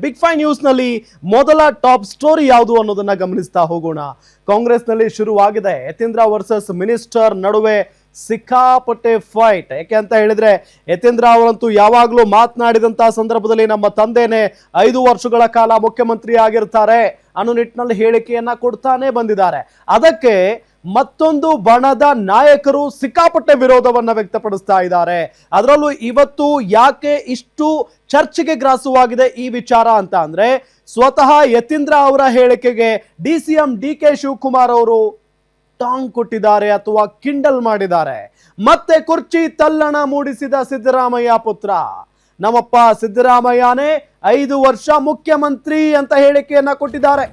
Big five news ನಲ್ಲಿ ಮೊದಲ top story ಯಾವುದು ಅನ್ನೋದನ್ನ ಗಮನಿಸ್ತಾ ಹೋಗೋಣ. ಕಾಂಗ್ರೆಸ್ನಲ್ಲಿ ಶುರುವಾಗಿದೆ ಯತೀಂದ್ರ ವರ್ಸಸ್ ಮಿನಿಸ್ಟರ್ ನಡುವೆ ಸಿಕ್ಕಾಪಟ್ಟೆ ಫೈಟ್. ಯಾಕೆ ಅಂತ ಹೇಳಿದ್ರೆ ಯತೀಂದ್ರ ಅವರಂತೂ ಯಾವಾಗಲೂ ಮಾತನಾಡಿದಂತಹ ಸಂದರ್ಭದಲ್ಲಿ ನಮ್ಮ ತಂದೆನೇ 5 ವರ್ಷಗಳ ಕಾಲ ಮುಖ್ಯಮಂತ್ರಿ ಆಗಿರ್ತಾರೆ ಅನ್ನೋ ನಿಟ್ಟಿನಲ್ಲಿ ಹೇಳಿಕೆಯನ್ನ ಕೊಡ್ತಾನೆ ಬಂದಿದ್ದಾರೆ. ಅದಕ್ಕೆ ಮತ್ತೊಂದು ಬಣದ ನಾಯಕರು ಸಿಕ್ಕಾಪಟ್ಟೆ ವಿರೋಧವನ್ನ ವ್ಯಕ್ತಪಡಿಸ್ತಾ ಇದ್ದಾರೆ. ಅದರಲ್ಲೂ ಇವತ್ತು ಯಾಕೆ ಇಷ್ಟು ಚರ್ಚೆಗೆ ಗ್ರಾಸವಾಗಿದೆ ಈ ವಿಚಾರ ಅಂತ ಅಂದ್ರೆ, ಸ್ವತಃ ಯತೀಂದ್ರ ಅವರ ಹೇಳಿಕೆಗೆ DCM DK ಶಿವಕುಮಾರ್ ಅವರು ಟಾಂಗ್ ಕೊಟ್ಟಿದ್ದಾರೆ ಅಥವಾ ಕಿಂಡಲ್ ಮಾಡಿದ್ದಾರೆ. ಮತ್ತೆ ಕುರ್ಚಿ ತಲ್ಲಣ ಮೂಡಿಸಿದ ಸಿದ್ದರಾಮಯ್ಯ ಪುತ್ರ ನಮ್ಮಪ್ಪ ಸಿದ್ದರಾಮಯ್ಯನೇ 5 ವರ್ಷ ಮುಖ್ಯಮಂತ್ರಿ ಅಂತ ಹೇಳಿಕೆಯನ್ನ ಕೊಟ್ಟಿದ್ದಾರೆ.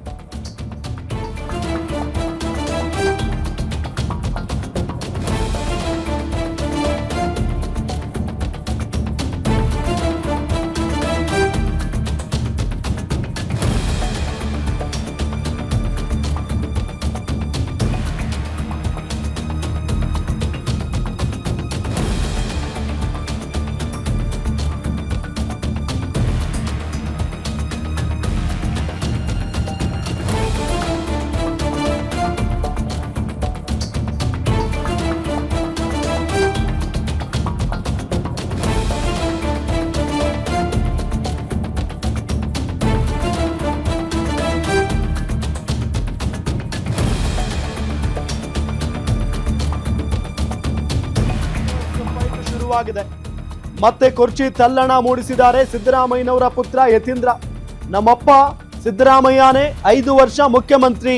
ಮತ್ತೆ ಕುರ್ಚಿ ತಲ್ಲಣ ಮೂಡಿಸಿದ್ದಾರೆ ಸಿದ್ದರಾಮಯ್ಯನವರ ಪುತ್ರ ಯತೀಂದ್ರ. ನಮ್ಮಪ್ಪ ಸಿದ್ದರಾಮಯ್ಯನೇ 5 ವರ್ಷ ಮುಖ್ಯಮಂತ್ರಿ,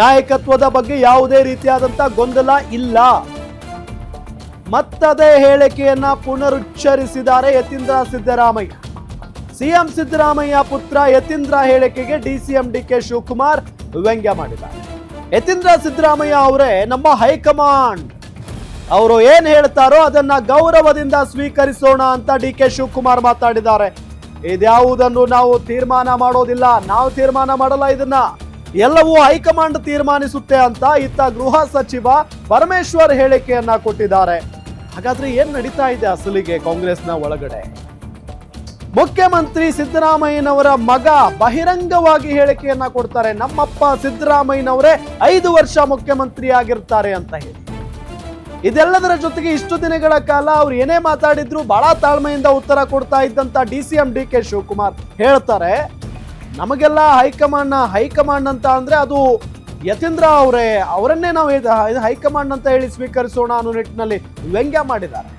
ನಾಯಕತ್ವದ ಬಗ್ಗೆ ಯಾವುದೇ ರೀತಿಯಾದಂತ ಗೊಂದಲ ಇಲ್ಲ. ಮತ್ತದೇ ಹೇಳಿಕೆಯನ್ನ ಪುನರುಚ್ಚರಿಸಿದ್ದಾರೆ ಯತೀಂದ್ರ ಸಿದ್ದರಾಮಯ್ಯ. ಸಿಎಂ ಸಿದ್ದರಾಮಯ್ಯ ಪುತ್ರ ಯತೀಂದ್ರ ಹೇಳಿಕೆಗೆ DCM DK ಶಿವಕುಮಾರ್ ವ್ಯಂಗ್ಯ ಮಾಡಿದ್ದಾರೆ. ಯತೀಂದ್ರ ಸಿದ್ದರಾಮಯ್ಯ ಅವರೇ ನಮ್ಮ ಹೈಕಮಾಂಡ್, ಅವರು ಏನ್ ಹೇಳ್ತಾರೋ ಅದನ್ನ ಗೌರವದಿಂದ ಸ್ವೀಕರಿಸೋಣ ಅಂತ DK ಶಿವಕುಮಾರ್ ಮಾತಾಡಿದ್ದಾರೆ. ಇದ್ಯಾವುದನ್ನು ನಾವು ತೀರ್ಮಾನ ಮಾಡೋದಿಲ್ಲ, ನಾವು ತೀರ್ಮಾನ ಮಾಡಲ್ಲ, ಇದನ್ನ ಎಲ್ಲವೂ ಹೈಕಮಾಂಡ್ ತೀರ್ಮಾನಿಸುತ್ತೆ ಅಂತ ಇತ್ತ ಗೃಹ ಸಚಿವ ಪರಮೇಶ್ವರ್ ಹೇಳಿಕೆಯನ್ನ ಕೊಟ್ಟಿದ್ದಾರೆ. ಹಾಗಾದ್ರೆ ಏನ್ ನಡೀತಾ ಇದೆ ಅಸಲಿಗೆ ಕಾಂಗ್ರೆಸ್ನ ಒಳಗಡೆ? ಮುಖ್ಯಮಂತ್ರಿ ಸಿದ್ದರಾಮಯ್ಯನವರ ಮಗ ಬಹಿರಂಗವಾಗಿ ಹೇಳಿಕೆಯನ್ನ ಕೊಡ್ತಾರೆ, ನಮ್ಮಪ್ಪ ಸಿದ್ದರಾಮಯ್ಯನವರೇ 5 ವರ್ಷ ಮುಖ್ಯಮಂತ್ರಿ ಆಗಿರ್ತಾರೆ ಅಂತ ಹೇಳಿ. ಇದೆಲ್ಲದರ ಜೊತೆಗೆ ಇಷ್ಟು ದಿನಗಳ ಕಾಲ ಅವ್ರು ಏನೇ ಮಾತಾಡಿದ್ರು ಬಹಳ ತಾಳ್ಮೆಯಿಂದ ಉತ್ತರ ಕೊಡ್ತಾ ಇದ್ದಂತ DCM DK ಶಿವಕುಮಾರ್ ಹೇಳ್ತಾರೆ, ನಮಗೆಲ್ಲ ಹೈಕಮಾಂಡ್ ಅಂತ ಅಂದ್ರೆ ಅದು ಯತೀಂದ್ರ ಅವರನ್ನೇ ನಾವು ಹೈಕಮಾಂಡ್ ಅಂತ ಹೇಳಿ ಸ್ವೀಕರಿಸೋಣ ಅನ್ನೋ ನಿಟ್ಟಿನಲ್ಲಿ ವ್ಯಂಗ್ಯ ಮಾಡಿದ್ದಾರೆ.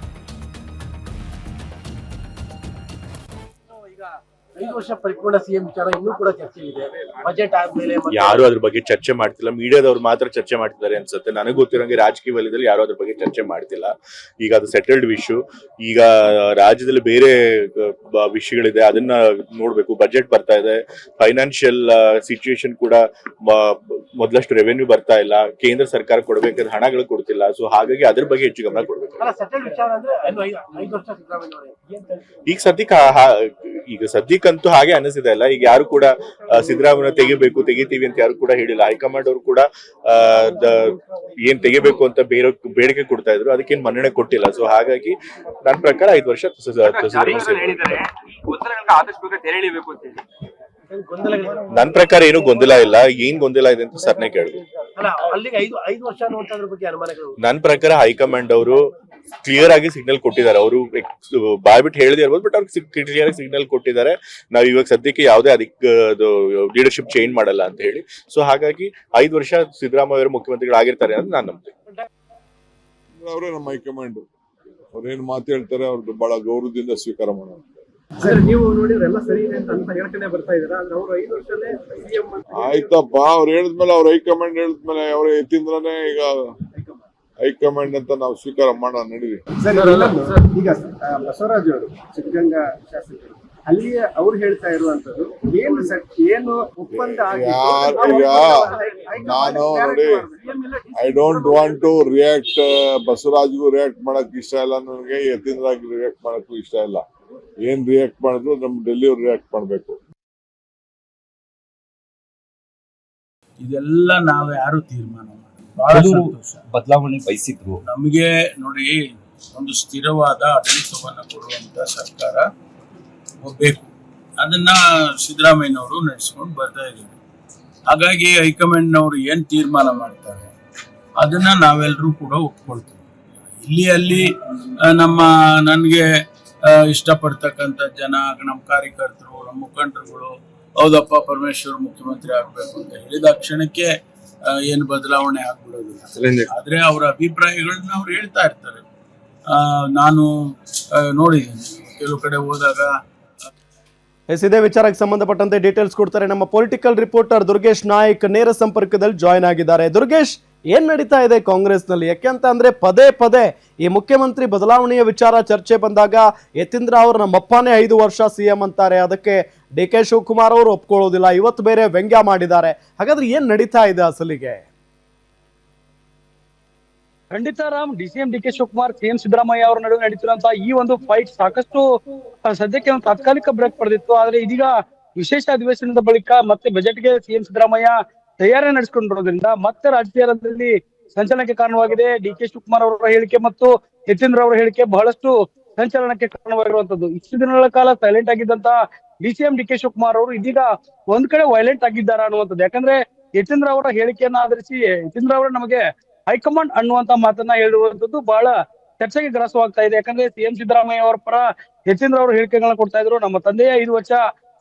5 ವರ್ಷ ಪರಿಪೂರ್ಣ ಸಿಎಂ ವಿಚಾರ ಇನ್ನೂ ಕೂಡ ಚರ್ಚೆ ಇದೆ. ಬಜೆಟ್ ಆದ್ಮೇಲೆ ಯಾರು ಅದ್ರ ಬಗ್ಗೆ ಚರ್ಚೆ ಮಾಡ್ತಿಲ್ಲ, ಮೀಡಿಯಾದವ್ರು ಮಾತ್ರ ಚರ್ಚೆ ಮಾಡ್ತಿದ್ದಾರೆ ಅನ್ಸುತ್ತೆ. ನನಗೆ ಗೊತ್ತಿರೋಂಗೆ ರಾಜಕೀಯ ವಲಯದಲ್ಲಿ ಯಾರು ಅದ್ರ ಬಗ್ಗೆ ಚರ್ಚೆ ಮಾಡ್ತಿಲ್ಲ. ಈಗ ಅದು ಸೆಟಲ್ಡ್ ಇಶ್ಯೂ. ಈಗ ರಾಜ್ಯದಲ್ಲಿ ಬೇರೆ ವಿಷಯಗಳಿದೆ, ಅದನ್ನ ನೋಡ್ಬೇಕು. ಬಜೆಟ್ ಬರ್ತಾ ಇದೆ, ಫೈನಾನ್ಷಿಯಲ್ ಸಿಚುಯೇಷನ್ ಕೂಡ ಮೊದಲಷ್ಟು ರೆವೆನ್ಯೂ ಬರ್ತಾ ಇಲ್ಲ, ಕೇಂದ್ರ ಸರ್ಕಾರ ಕೊಡ್ಬೇಕಾದ ಹಣಗಳು ಕೊಡ್ತಿಲ್ಲ. ಸೊ ಹಾಗಾಗಿ ಅದ್ರ ಬಗ್ಗೆ ಹೆಚ್ಚು ಗಮನ ಕೊಡ್ಬೇಕು. ಈಗ ಸದ್ಯಕ್ಕಂತೂ ಹಾಗೆ ಅನಿಸಿದೆ ಅಲ್ಲ. ಈಗ ಯಾರು ಕೂಡ ಸಿದ್ದರಾಮಯ್ಯ ತೆಗಿತೀವಿ ಅಂತ ಯಾರು ಕೂಡ ಹೇಳಿಲ್ಲ. ಹೈಕಮಾಂಡ್ ಅವರು ಕೂಡ ಏನ್ ತೆಗಿಬೇಕು ಅಂತ ಬೇಡಿಕೆ ಕೊಡ್ತಾ ಇದ್ರು, ಅದಕ್ಕೇನ್ ಮನ್ನಣೆ ಕೊಟ್ಟಿಲ್ಲ. ಸೊ ಹಾಗಾಗಿ ನನ್ನ ಪ್ರಕಾರ 5 ವರ್ಷ ನನ್ನ ಪ್ರಕಾರ ಏನು ಗೊಂದಲ ಇಲ್ಲ. ಏನ್ ಗೊಂದಲ ಇದೆ ಅಂತ ಸರ್ನೇ ಕೇಳಿದ್ರು. ನನ್ನ ಪ್ರಕಾರ ಹೈಕಮಾಂಡ್ ಅವರು ಕ್ಲಿಯರ್ ಆಗಿ ಸಿಗ್ನಲ್ ಕೊಟ್ಟಿದ್ದಾರೆ. ಅವರು ಬಾಯ್ಬಿಟ್ಟು ಹೇಳದೇ ಇರ್ಬೋದು, ಬಟ್ ಅವ್ರಿಗೆ ಕ್ಲಿಯರ್ ಆಗಿ ಸಿಗ್ನಲ್ ಕೊಟ್ಟಿದ್ದಾರೆ, ನಾವ್ ಇವಾಗ ಸದ್ಯಕ್ಕೆ ಯಾವುದೇ ಲೀಡರ್ಶಿಪ್ ಚೇಂಜ್ ಮಾಡಲ್ಲ ಅಂತ ಹೇಳಿ. ಸೊ ಹಾಗಾಗಿ 5 ವರ್ಷ ಸಿದ್ದರಾಮಯ್ಯ ಅವರು ಮುಖ್ಯಮಂತ್ರಿಗಳಾಗಿರ್ತಾರೆ ಅಂತ ನಾನು ನಂಬ್ತೀನಿ. ಅವರೇ ನಮ್ಮ ಹೈಕಮಾಂಡ್, ಅವ್ರೇನ್ ಮಾತು ಹೇಳ್ತಾರೆ ಅವ್ರದ್ದು ಬಹಳ ಗೌರವದಿಂದ ಸ್ವೀಕಾರ ಮಾಡೋಣ. ನೀವು ನೋಡಿದ್ರೆಲ್ಲ ಸರಿ ಇದೆ ಅಂತ ಹೇಳ್ತಾನೆ ಬರ್ತಾ ಇದಾರೆ. ಆದ್ರೆ ಅವರು 5 ವರ್ಷನೇ ಸಿಎಂ ಆಯ್ತಪ್ಪ, ಅವ್ರು ಹೇಳಿದ್ಮೇಲೆ ಅವ್ರ ಹೈಕಮಾಂಡ್ ಹೇಳಿದ್ಮೇಲೆ ಅವ್ರ ಯತೀಂದ್ರನೇ ಈಗ ಹೈಕಮಾಂಡ್ ಅಂತ ನಾವು ಸ್ವೀಕಾರ ಮಾಡೋಣ. ನಡೀರಿ. ಈಗ ಬಸವರಾಜ್ ಅವರು ಸಿದ್ಧಗಂಗಾ ಶಾಸಕರು ಅಲ್ಲಿ ಅವ್ರು ಹೇಳ್ತಾ ಇರುವಂತದ್ದು ಏನು ಒಪ್ಪಂದ ನಾನು ನೋಡಿ, I don't want to react. ಬಸವರಾಜ್ಗೂ ರಿಯಾಕ್ಟ್ ಮಾಡಕ್ ಇಷ್ಟ ಇಲ್ಲ, ನನಗೆ ಯತೀಂದ್ರಾಗಿ ರಿಯಾಕ್ಟ್ ಮಾಡಕ್ಕೂ ಇಷ್ಟ ಇಲ್ಲ. ಏನ್ ರಿಯಾಕ್ಟ್ ಮಾಡಿದ್ರು ನಮ್ ಡೆಲ್ಲಿ ಅವ್ರು ರಿಯಾಕ್ಟ್ ಮಾಡ್ಬೇಕು. ಇದೆಲ್ಲ ನಾವು ಯಾರು ತೀರ್ಮಾನ ಬಹಳ ಸಂತೋಷ. ಬದಲಾವಣೆ ಬಯಸಿದ್ರು. ನಮಗೆ ನೋಡಿ, ಒಂದು ಸ್ಥಿರವಾದ ಆಡಳಿತವನ್ನು ಕೊಡುವಂತ ಸರ್ಕಾರ ಬೇಕು. ಅದನ್ನ ಸಿದ್ದರಾಮಯ್ಯನವರು ನಡೆಸ್ಕೊಂಡು ಬರ್ತಾ ಇದ್ದಾರೆ. ಹಾಗಾಗಿ ಹೈಕಮಾಂಡ್ನವರು ಏನ್ ತೀರ್ಮಾನ ಮಾಡ್ತಾರೆ ಅದನ್ನ ನಾವೆಲ್ಲರೂ ಕೂಡ ಒಪ್ಕೊಳ್ತೀವಿ. ಇಲ್ಲಿ ಅಲ್ಲಿ ನನಗೆ ಇಷ್ಟಪಡ್ತಕ್ಕಂಥ ಜನ, ನಮ್ಮ ಕಾರ್ಯಕರ್ತರು, ನಮ್ಮ ಮುಖಂಡರುಗಳು ಹೌದಪ್ಪ ಪರಮೇಶ್ವರ್ ಮುಖ್ಯಮಂತ್ರಿ ಆಗ್ಬೇಕು ಅಂತ ಹೇಳಿದ ಕ್ಷಣಕ್ಕೆ ಏನು ಬದಲಾವಣೆ ಆಗ್ಬಿಡೋದಿಲ್ಲ. ಆದ್ರೆ ಅವರ ಅಭಿಪ್ರಾಯಗಳನ್ನ ಅವ್ರು ಹೇಳ್ತಾ ಇರ್ತಾರೆ. ನಾನು ನೋಡಿದ್ದೀನಿ ಕೆಲವು ಕಡೆ ಹೋದಾಗ. ಇದೇ ವಿಚಾರಕ್ಕೆ ಸಂಬಂಧಪಟ್ಟಂತೆ ಡೀಟೇಲ್ಸ್ ಕೊಡ್ತಾರೆ ನಮ್ಮ ಪೊಲಿಟಿಕಲ್ ರಿಪೋರ್ಟರ್ ದುರ್ಗೇಶ್ ನಾಯ್ಕ್ ನೇರ ಸಂಪರ್ಕದಲ್ಲಿ ಜಾಯ್ನ್ ಆಗಿದ್ದಾರೆ. ದುರ್ಗೇಶ್, ಏನ್ ನಡೀತಾ ಇದೆ ಕಾಂಗ್ರೆಸ್ನಲ್ಲಿ? ಯಾಕೆಂತ ಅಂದ್ರೆ ಪದೇ ಪದೇ ಈ ಮುಖ್ಯಮಂತ್ರಿ ಬದಲಾವಣೆಯ ವಿಚಾರ ಚರ್ಚೆ ಬಂದಾಗ ಯತೀಂದ್ರ ಅವರು ನಮ್ಮಪ್ಪನೇ 5 ವರ್ಷ ಸಿಎಂ ಅಂತಾರೆ, ಅದಕ್ಕೆ DK ಶಿವಕುಮಾರ್ ಅವರು ಒಪ್ಕೊಳ್ಳೋದಿಲ್ಲ. ಇವತ್ತು ಬೇರೆ ವ್ಯಂಗ್ಯ ಮಾಡಿದ್ದಾರೆ. ಹಾಗಾದ್ರೆ ಏನ್ ನಡೀತಾ ಇದೆ ಅಸಲಿಗೆ? ಖಂಡಿತ ರಾಮ್, DK ಶಿವಕುಮಾರ್ CM ಸಿದ್ದರಾಮಯ್ಯ ಅವರ ನಡುವೆ ನಡೀತಿರುವಂತಹ ಈ ಒಂದು ಫೈಟ್ ಸಾಕಷ್ಟು ಸದ್ಯಕ್ಕೆ ಒಂದು ತಾತ್ಕಾಲಿಕ ಬ್ರೇಕ್ ಪಡೆದಿತ್ತು. ಆದ್ರೆ ಇದೀಗ ವಿಶೇಷ ಅಧಿವೇಶನದ ಬಳಿಕ ಮತ್ತೆ ಬಜೆಟ್ಗೆ CM ಸಿದ್ದರಾಮಯ್ಯ ತಯಾರಿ ನಡೆಸಿಕೊಂಡಿರೋದ್ರಿಂದ ಮತ್ತೆ ರಾಜಕೀಯದಲ್ಲಿ ಸಂಚಲನಕ್ಕೆ ಕಾರಣವಾಗಿದೆ. DK ಶಿವಕುಮಾರ್ ಅವರ ಹೇಳಿಕೆ ಮತ್ತು ಯತೀಂದ್ರ ಅವರ ಹೇಳಿಕೆ ಬಹಳಷ್ಟು ಸಂಚಲನಕ್ಕೆ ಕಾರಣವಾಗಿರುವಂತದ್ದು. ಇಷ್ಟು ದಿನಗಳ ಕಾಲ ಸೈಲೆಂಟ್ ಆಗಿದ್ದಂತಹ DK ಶಿವಕುಮಾರ್ ಅವರು ಇದೀಗ ಒಂದ್ ಕಡೆ ವೈಲೆಂಟ್ ಆಗಿದ್ದಾರಾ ಅನ್ನುವಂಥದ್ದು. ಯಾಕಂದ್ರೆ ಯತೀಂದ್ರ ಅವರ ಹೇಳಿಕೆಯನ್ನ ಆಧರಿಸಿ ಯತೀಂದ್ರ ಅವರು ನಮಗೆ ಹೈಕಮಾಂಡ್ ಅನ್ನುವಂತ ಮಾತನ್ನ ಹೇಳಿರುವಂತದ್ದು ಬಹಳ ಚರ್ಚೆಗೆ ಗ್ರಾಸವಾಗ್ತಾ ಇದೆ. ಯಾಕಂದ್ರೆ CM ಸಿದ್ದರಾಮಯ್ಯ ಅವರ ಪರ ಯತೀಂದ್ರ ಅವರು ಹೇಳಿಕೆಗಳನ್ನ ಕೊಡ್ತಾ ಇದ್ರು. ನಮ್ಮ ತಂದೆಯ 5 ವರ್ಷ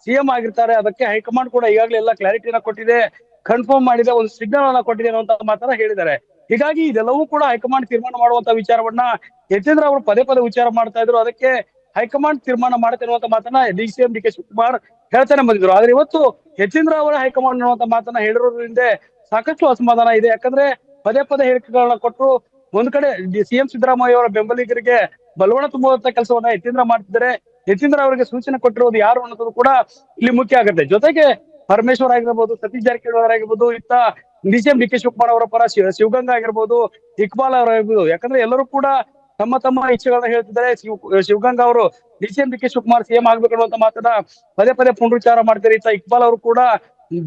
CM ಆಗಿರ್ತಾರೆ, ಅದಕ್ಕೆ ಹೈಕಮಾಂಡ್ ಕೂಡ ಈಗಾಗಲೇ ಎಲ್ಲ ಕ್ಲಾರಿಟಿನ ಕೊಟ್ಟಿದೆ, ಕನ್ಫರ್ಮ್ ಮಾಡಿದೆ, ಒಂದು ಸಿಗ್ನಲ್ ಅನ್ನ ಕೊಟ್ಟಿದೆ ಅನ್ನುವಂತ ಮಾತನ್ನ ಹೇಳಿದ್ದಾರೆ. ಹೀಗಾಗಿ ಇದೆಲ್ಲವೂ ಕೂಡ ಹೈಕಮಾಂಡ್ ತೀರ್ಮಾನ ಮಾಡುವಂತ ವಿಚಾರವನ್ನ ಯತೀಂದ್ರ ಅವರು ಪದೇ ಪದೇ ವಿಚಾರ ಮಾಡ್ತಾ ಇದ್ರು. ಅದಕ್ಕೆ ಹೈಕಮಾಂಡ್ ತೀರ್ಮಾನ ಮಾಡುತ್ತೆ ಅನ್ನುವಂತ ಮಾತನ್ನ DK ಶಿವಕುಮಾರ್ ಹೇಳ್ತಾನೆ ಬಂದಿದ್ರು. ಆದ್ರೆ ಇವತ್ತು ಯತೀಂದ್ರ ಅವರ ಹೈಕಮಾಂಡ್ ಅನ್ನುವಂತ ಮಾತನ್ನ ಹೇಳಿರೋದ್ರಿಂದ ಸಾಕಷ್ಟು ಅಸಮಾಧಾನ ಇದೆ. ಯಾಕಂದ್ರೆ ಪದೇ ಪದೇ ಹೇಳಿಕೆಗಳನ್ನ ಕೊಟ್ಟು ಒಂದ್ ಕಡೆ CM ಸಿದ್ದರಾಮಯ್ಯ ಅವರ ಬೆಂಬಲಿಗರಿಗೆ ಬಲವಣ ತುಂಬುವಂತ ಕೆಲಸವನ್ನ ಯತೀಂದ್ರ ಮಾಡ್ತಿದ್ದಾರೆ. ಯತೀಂದ್ರ ಅವರಿಗೆ ಸೂಚನೆ ಕೊಟ್ಟಿರೋದು ಯಾರು ಅನ್ನೋದು ಕೂಡ ಇಲ್ಲಿ ಮುಖ್ಯ ಆಗುತ್ತೆ. ಜೊತೆಗೆ ಪರಮೇಶ್ವರ್ ಆಗಿರ್ಬೋದು, ಸತೀಶ್ ಜಾರಕಿಹೊಳಿ ಆಗಿರ್ಬೋದು, ಇತ್ತ DK ಶಿವಕುಮಾರ್ ಅವರ ಪರ ಶಿವಗಂಗಾ ಆಗಿರ್ಬೋದು, ಇಕ್ಬಾಲ್ ಅವರಾಗಿರ್ಬೋದು. ಯಾಕಂದ್ರೆ ಎಲ್ಲರೂ ಕೂಡ ತಮ್ಮ ತಮ್ಮ ಇಚ್ಛೆಗಳನ್ನ ಹೇಳ್ತಿದ್ದಾರೆ. ಶಿವಗಂಗಾ ಅವರು DK ಶಿವಕುಮಾರ್ CM ಆಗ್ಬೇಕು ಅನ್ನುವಂತ ಮಾತನ್ನ ಪದೇ ಪದೇ ಪುನರುಚ್ಚಾರ ಮಾಡ್ತಾರೆ. ಇತ್ತ ಇಕ್ಬಾಲ್ ಅವರು ಕೂಡ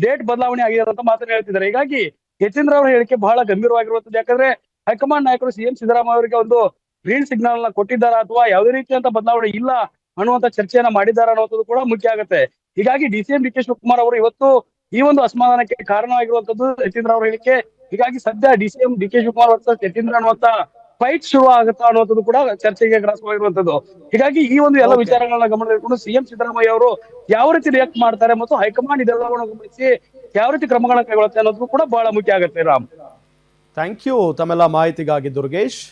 ಡೇಟ್ ಬದಲಾವಣೆ ಆಗಿದೆ ಅಂತ ಮಾತನ್ನ ಹೇಳ್ತಿದ್ದಾರೆ. ಹೀಗಾಗಿ ಯತೀಂದ್ರ ಅವರ ಹೇಳಿಕೆ ಬಹಳ ಗಂಭೀರವಾಗಿರುವಂತದ್ದು. ಯಾಕಂದ್ರೆ ಹೈಕಮಾಂಡ್ ನಾಯಕರು CM ಸಿದ್ದರಾಮಯ್ಯ ಅವರಿಗೆ ಒಂದು ಗ್ರೀನ್ ಸಿಗ್ನಲ್ ನ ಕೊಟ್ಟಿದ್ದಾರಾ ಅಥವಾ ಯಾವುದೇ ರೀತಿಯಂತ ಬದಲಾವಣೆ ಇಲ್ಲ ಅನ್ನುವಂತ ಚರ್ಚೆಯನ್ನ ಮಾಡಿದಾರ ಅನ್ನುವಂಥದ್ದು ಕೂಡ ಮುಖ್ಯ ಆಗುತ್ತೆ. ಹೀಗಾಗಿ DK ಶಿವಕುಮಾರ್ ಅವರು ಇವತ್ತು ಈ ಒಂದು ಅಸಮಾಧಾನಕ್ಕೆ ಕಾರಣವಾಗಿರುವಂತದ್ದು ಯತೀಂದ್ರ ಅವರ ಹೇಳಿಕೆ. ಹೀಗಾಗಿ ಸದ್ಯ DK ಶಿವಕುಮಾರ್ ವರ್ಸಸ್ ಯತೀಂದ್ರ ಅನ್ನುವಂತ ಫೈಟ್ ಶುರು ಆಗುತ್ತಾ ಅನ್ನುವಂಥದ್ದು ಕೂಡ ಚರ್ಚೆಗೆ ಗ್ರಾಸವಾಗಿರುವಂತದ್ದು. ಹೀಗಾಗಿ ಈ ಒಂದು ಎಲ್ಲ ವಿಚಾರಗಳನ್ನ ಗಮನದಲ್ಲಿಟ್ಕೊಂಡು CM ಸಿದ್ದರಾಮಯ್ಯ ಅವರು ಯಾವ ರೀತಿ ರಿಯಾಕ್ಟ್ ಮಾಡ್ತಾರೆ ಮತ್ತು ಹೈಕಮಾಂಡ್ ಇದೆಲ್ಲವನ್ನು ಗಮನಿಸಿ ಯಾವ ರೀತಿ ಕ್ರಮಗಳನ್ನ ಕೈಗೊಳ್ಳುತ್ತೆ ಅನ್ನೋದು ಕೂಡ ಬಹಳ ಮುಖ್ಯ ಆಗುತ್ತೆ. ರಾಮ್, ಥ್ಯಾಂಕ್ ಯು ತಮ್ಮೆಲ್ಲ ಮಾಹಿತಿಗಾಗಿ ದುರ್ಗೇಶ್.